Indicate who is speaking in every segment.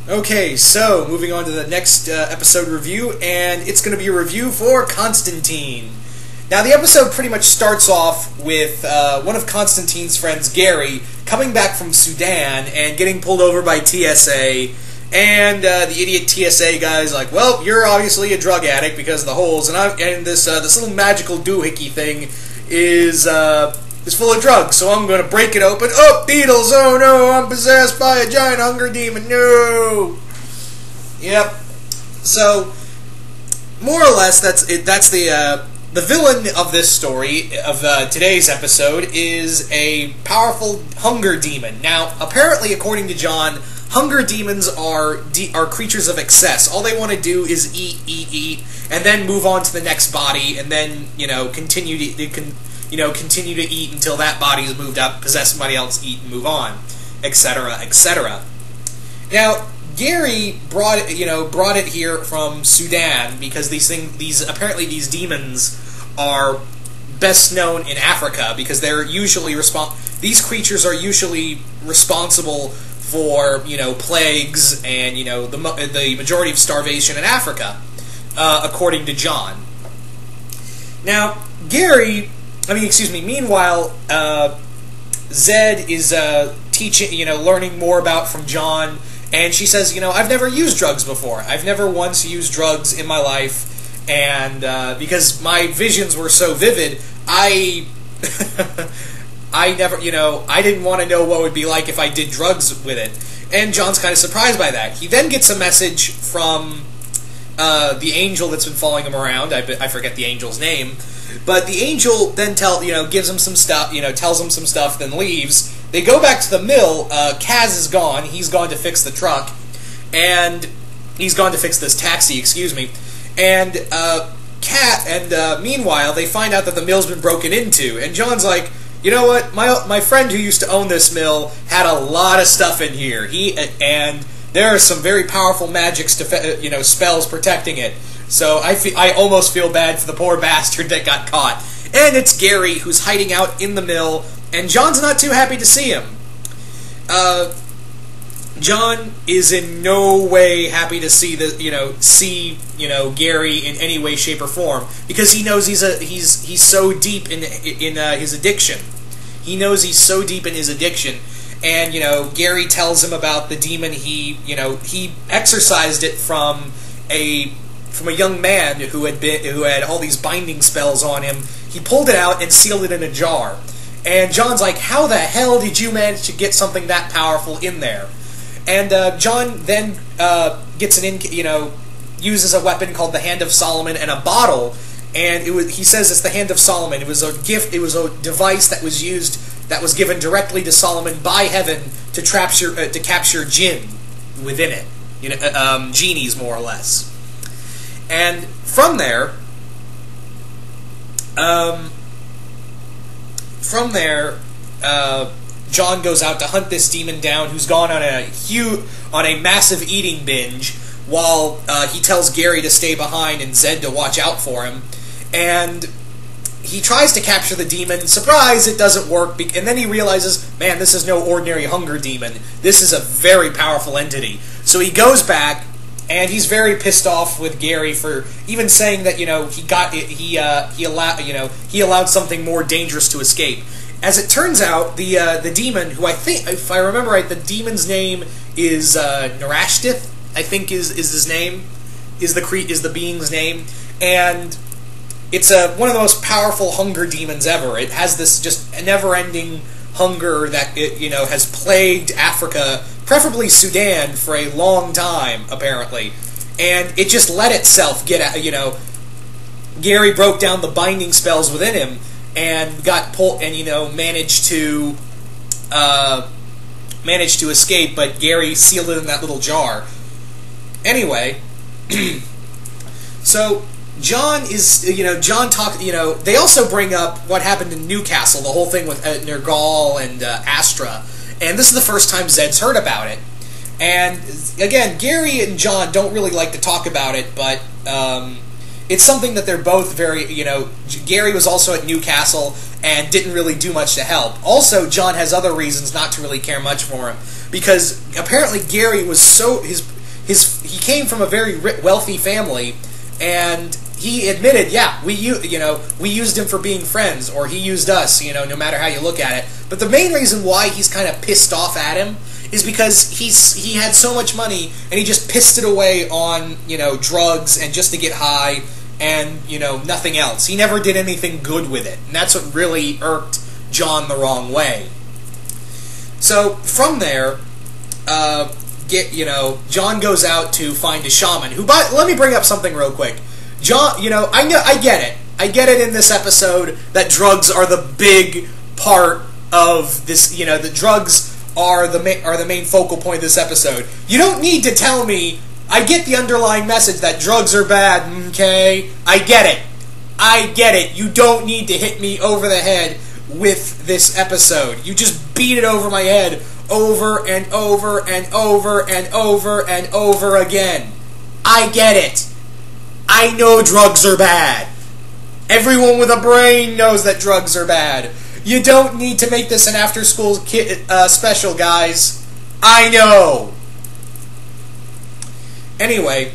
Speaker 1: Okay, so moving on to the next episode review, and it's going to be a review for Constantine. Now, the episode pretty much starts off with one of Constantine's friends, Gary, coming back from Sudan and getting pulled over by TSA, and the idiot TSA guy's like, well, you're obviously a drug addict because of the holes, and this little magical doohickey thing is full of drugs, so I'm going to break it open. Oh, needles! Oh no, I'm possessed by a giant hunger demon. No! Yep. So, more or less, that's it. That's the villain of this story, of today's episode, is a powerful hunger demon. Now, apparently, according to John, hunger demons are creatures of excess. All they want to do is eat, and then move on to the next body, and then, continue to eat until that body is moved up, possess somebody else, eat, and move on, etc., etc. Now, Gary brought it here from Sudan because apparently these demons are best known in Africa because they're usually these creatures are usually responsible for plagues and the majority of starvation in Africa, according to John. Now, meanwhile, Zed is teaching, learning more about from John, and she says, I've never used drugs before. I've never once used drugs in my life, and because my visions were so vivid, I never, I didn't want to know what it would be like if I did drugs with it. And John's kind of surprised by that. He then gets a message from the angel that's been following him around. I forget the angel's name. But the angel then gives him some stuff, tells him some stuff, then leaves. They go back to the mill. Kaz is gone. He's gone to fix the truck. And he's gone to fix this taxi, excuse me. And meanwhile, they find out that the mill's been broken into. And John's like, you know what? My friend who used to own this mill had a lot of stuff in here. And there are some very powerful magics, spells protecting it. So I almost feel bad for the poor bastard that got caught. And it's Gary who's hiding out in the mill, and John's not too happy to see him. John is in no way happy to see Gary in any way, shape, or form because he knows he's so deep in his addiction. He knows he's so deep in his addiction, and Gary tells him about the demon. He exorcised it from a young man who had all these binding spells on him. He pulled it out and sealed it in a jar. And John's like, how the hell did you manage to get something that powerful in there? And John then uses a weapon called the Hand of Solomon and a bottle, and he says it's the Hand of Solomon. It was a gift. It was a device that was given directly to Solomon by heaven to capture jinn within it, genies more or less. And from there, John goes out to hunt this demon down, who's gone on a massive eating binge, while he tells Gary to stay behind and Zed to watch out for him. And he tries to capture the demon. Surprise, it doesn't work. And then he realizes, man, this is no ordinary hunger demon. This is a very powerful entity. So he goes back. And he's very pissed off with Gary for even saying that he allowed something more dangerous to escape. As it turns out, the demon, who I think, if I remember right, the demon's name is Narashtith. I think is his name, is the being's name, and it's one of the most powerful hunger demons ever. It has this just never-ending hunger that has plagued Africa, preferably Sudan, for a long time, apparently. And it just let itself get out, Gary broke down the binding spells within him and got pulled, and managed to escape, but Gary sealed it in that little jar. Anyway, so John is, they also bring up what happened in Newcastle, the whole thing with Nergal and Astra. And this is the first time Zed's heard about it. And, again, Gary and John don't really like to talk about it, but it's something that they're both very, Gary was also at Newcastle and didn't really do much to help. Also, John has other reasons not to really care much for him, because apparently Gary was so, he came from a very wealthy family, and he admitted, yeah, we used him for being friends, or he used us, no matter how you look at it. But the main reason why he's kind of pissed off at him is because he had so much money, and he just pissed it away on, drugs and just to get high, and, nothing else. He never did anything good with it, and that's what really irked John the wrong way. So, from there, John goes out to find a shaman, let me bring up something real quick. John, I get it. I get it in this episode that drugs are the big part of this, the drugs are the main focal point of this episode. You don't need to tell me. I get the underlying message that drugs are bad, okay? I get it. You don't need to hit me over the head with this episode. You just beat it over my head over and over and over and over and over again. I get it. I know drugs are bad. Everyone with a brain knows that drugs are bad. You don't need to make this an after-school special, guys. I know. Anyway,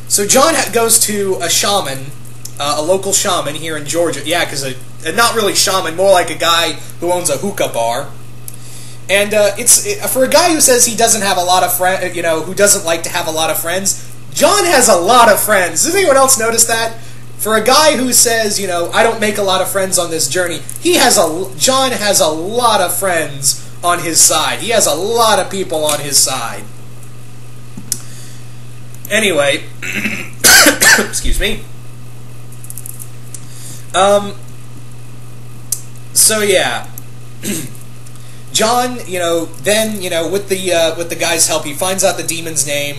Speaker 1: so John goes to a shaman, a local shaman here in Georgia. Yeah, because not really shaman, more like a guy who owns a hookah bar. And for a guy who says he doesn't have a lot of friends, who doesn't like to have a lot of friends, John has a lot of friends. Does anyone else notice that? For a guy who says, I don't make a lot of friends on this journey, John has a lot of friends on his side. He has a lot of people on his side. Anyway, excuse me. So yeah, John, then with the guy's help, he finds out the demon's name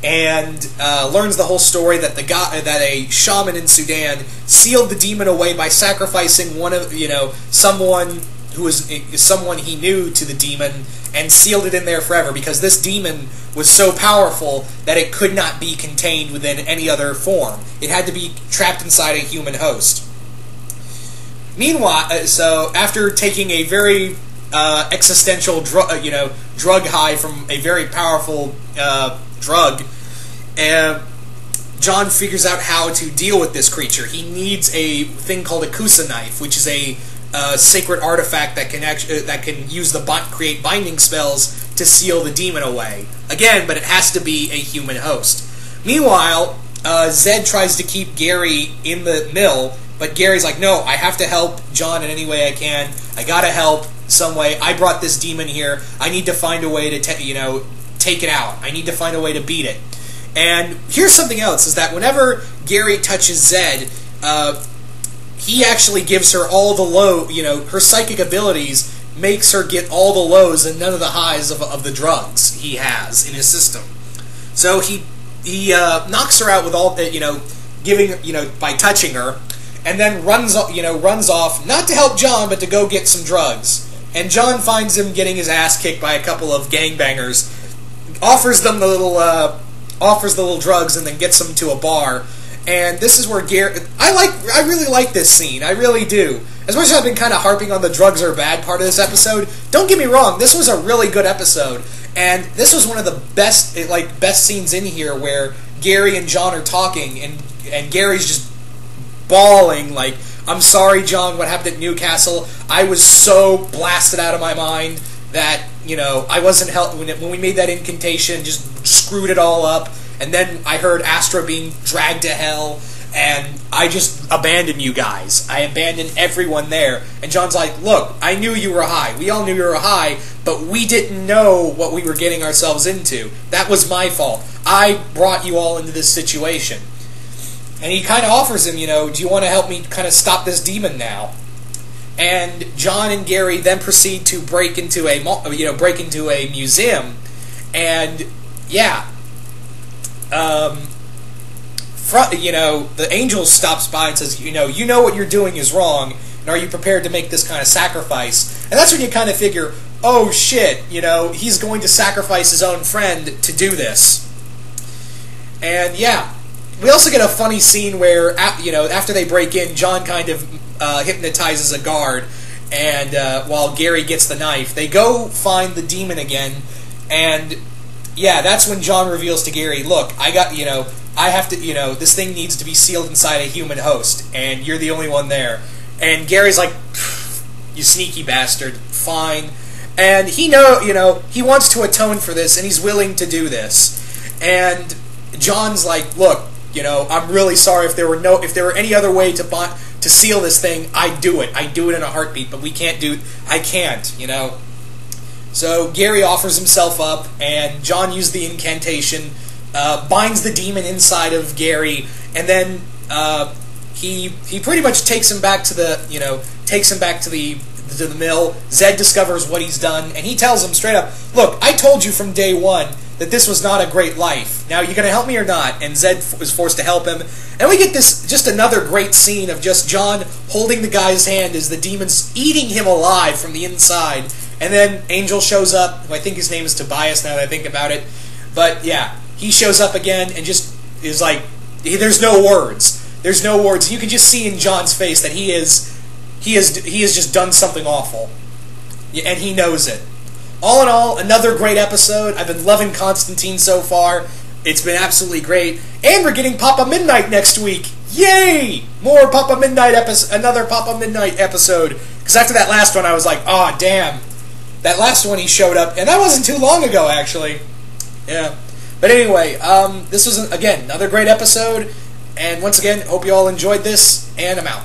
Speaker 1: and learns the whole story that that a shaman in Sudan sealed the demon away by sacrificing someone who was someone he knew to the demon and sealed it in there forever because this demon was so powerful that it could not be contained within any other form. It had to be trapped inside a human host. Meanwhile, so after taking a very existential drug high from a very powerful drug, John figures out how to deal with this creature. He needs a thing called a kusa knife, which is a sacred artifact that can create binding spells to seal the demon away. Again, but it has to be a human host. Meanwhile, Zed tries to keep Gary in the mill, but Gary's like, no, I have to help John in any way I can. I gotta help some way. I brought this demon here. I need to find a way to take it out. I need to find a way to beat it. And here's something else, is that whenever Gary touches Zed, he actually gives her all the her psychic abilities makes her get all the lows and none of the highs of the drugs he has in his system. So he knocks her out with all by touching her, and then runs off, not to help John, but to go get some drugs. And John finds him getting his ass kicked by a couple of gangbangers, offers them the little drugs, and then gets them to a bar. And this is where Gary... I really like this scene. I really do. As much as I've been kind of harping on the drugs are bad part of this episode, don't get me wrong, this was a really good episode. And this was one of the best scenes in here where Gary and John are talking, and Gary's just bawling, like, I'm sorry, John, what happened at Newcastle. I was so blasted out of my mind that, I wasn't when we made that incantation, just screwed it all up. And then I heard Astra being dragged to hell, and I just abandoned you guys. I abandoned everyone there. And John's like, look, I knew you were high. We all knew you were high, but we didn't know what we were getting ourselves into. That was my fault. I brought you all into this situation. And he kind of offers him, do you want to help me kind of stop this demon now? And John and Gary then proceed to break into a museum, and yeah. The angel stops by and says, you know what you're doing is wrong, and are you prepared to make this kind of sacrifice? And that's when you kind of figure, oh shit, he's going to sacrifice his own friend to do this. And yeah, we also get a funny scene where, after they break in, John kind of hypnotizes a guard, and while Gary gets the knife, they go find the demon again, and yeah, that's when John reveals to Gary, look, I got, I have to, this thing needs to be sealed inside a human host, and you're the only one there. And Gary's like, you sneaky bastard, fine. And he he wants to atone for this, and he's willing to do this. And John's like, look, I'm really sorry if there were any other way to seal this thing, I'd do it. I'd do it in a heartbeat, but I can't. So Gary offers himself up, and John used the incantation, binds the demon inside of Gary, and then he pretty much takes him back to the mill. Zed discovers what he's done, and he tells him straight up, look, I told you from day one that this was not a great life. Now, you going to help me or not? And Zed is forced to help him. And we get this, just another great scene of just John holding the guy's hand as the demon's eating him alive from the inside. And then Angel shows up, who I think his name is Tobias now that I think about it. But yeah, he shows up again and just is like, there's no words. There's no words. You can just see in John's face that he has just done something awful. And he knows it. All in all, another great episode. I've been loving Constantine so far. It's been absolutely great. And we're getting Papa Midnight next week. Yay! More Papa Midnight another Papa Midnight episode. Because after that last one, I was like, oh, damn. That last one he showed up, and that wasn't too long ago, actually. Yeah. But anyway, this was, again, another great episode. And once again, hope you all enjoyed this, and I'm out.